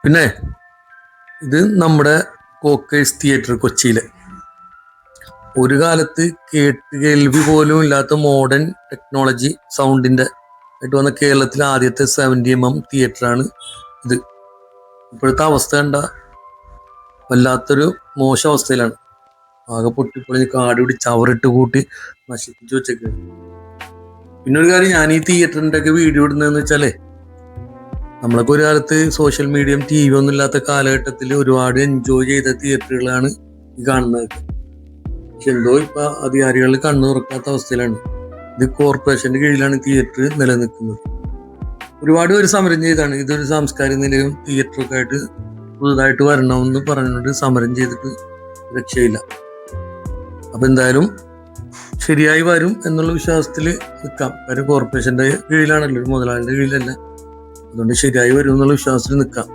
പിന്നെ ഇത് നമ്മുടെ കോക്കേഴ്സ് തിയേറ്റർ കൊച്ചിയിലെ ഒരു കാലത്ത് കേൾവി പോലും ഇല്ലാത്ത മോഡേൺ ടെക്നോളജി സൗണ്ടിന്റെ ആയിട്ട് വന്ന കേരളത്തിലെ ആദ്യത്തെ 70mm തിയേറ്ററാണ് ഇത്. ഇപ്പോഴത്തെ അവസ്ഥ കണ്ട വല്ലാത്തൊരു മോശം അവസ്ഥയിലാണ്. ആകെ പൊട്ടിപ്പൊളിഞ്ഞ് കാട് പിടി ചവറിട്ട് കൂട്ടി നശിപ്പിച്ചു വെച്ചേക്കാണ്. പിന്നെ ഒരു കാര്യം, ഞാൻ ഈ തിയേറ്ററിന്റെ ഒക്കെ വീഡിയോ ഇടുന്നതെന്ന് വെച്ചാലേ, നമ്മളൊക്കെ ഒരു കാലത്ത് സോഷ്യൽ മീഡിയയും TV ഒന്നും ഇല്ലാത്ത കാലഘട്ടത്തിൽ ഒരുപാട് എൻജോയ് ചെയ്ത തിയേറ്ററുകളാണ് ഈ കാണുന്നത്. പക്ഷെ എന്തോ ഇപ്പൊ അധികാരികൾ കണ്ണു തുറക്കാത്ത അവസ്ഥയിലാണ്. ഇത് കോർപ്പറേഷന്റെ കീഴിലാണ് തിയേറ്റർ നിലനിൽക്കുന്നത്. ഒരുപാട് പേര് സമരം ചെയ്താണ് ഇതൊരു സാംസ്കാരിക നിലയം തിയേറ്ററൊക്കെ ആയിട്ട് പുതുതായിട്ട് വരണമെന്ന് പറഞ്ഞുകൊണ്ട് സമരം ചെയ്തിട്ട് രക്ഷയില്ല. അപ്പൊ എന്തായാലും ശരിയായി വരും എന്നുള്ള വിശ്വാസത്തിൽ നിൽക്കാം. കാര്യം കോർപ്പറേഷന്റെ കീഴിലാണല്ലോ, മുതലാളിയുടെ കീഴിലല്ല. അതുകൊണ്ട് ശരിയായി വരും എന്നുള്ള വിശ്വാസത്തിൽ നിൽക്കാം.